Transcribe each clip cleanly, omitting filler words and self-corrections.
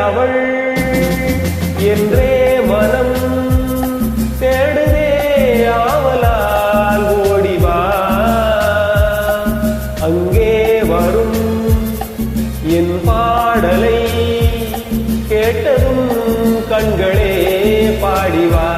அவள் என்றே மனம் தேடுதே ஆவலால் ஓடிவா அங்கே வரும் என் பாடலை கேட்டதும் கண்களே பாடிவா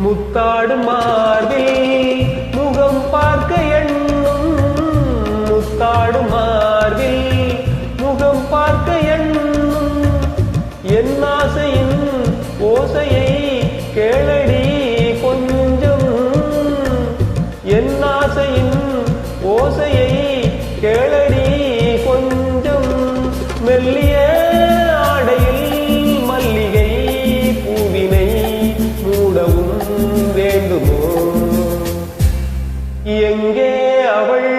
முத்தாடும் மார்பில் முகம் பார்க்க எண்ணும் முத்தாடும் மார்பில் முகம் பார்க்க எண்ணும் என் ஆசையின் ஓசையை கேளடி கொஞ்சம் என் ஆசையின் ஓசையை கேளடி கொஞ்சம் மெல்லிய ஆடையில் மல்லிகை பூவினை மூடவும் வேண்டுமோ எங்கே அவள்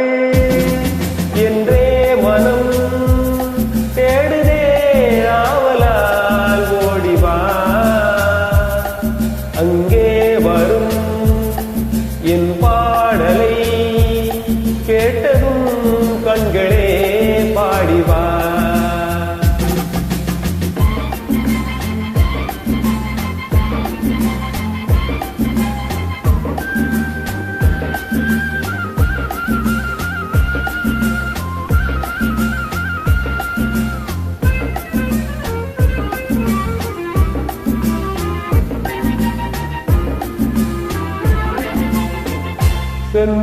என்றே மனம் தேடுதே ஆவலால் ஓடிவா அங்கே வரும் என் பாடலை கேட்டதும் கண்களே பாடிவா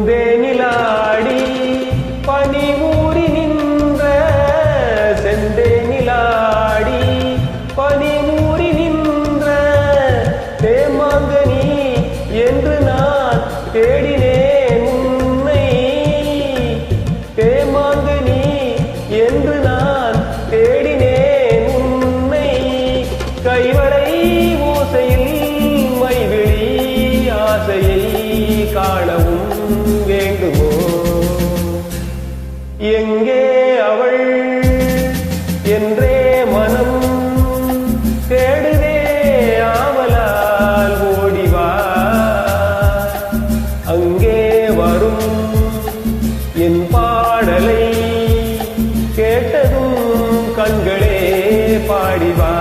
செந்தேனிலாடி பனி ஊறி நின்ற செந்தேனிலாடி பனி ஊறி நின்ற தேமாங்கனி என்று நான் தேடினேன் உன்னை தேமாங்கனி என்று நான் தேடினேன் உன்னை கைவரை ஓசையில் மைவிழி ஆசையை காணவும் வேண்டுமோ எங்கே அவள் என்றே மனம் தேடுதே ஆவலால் ஓடிவா அங்கே வரும் என் பாடலை கேட்டதும் கண்களே பாடிவா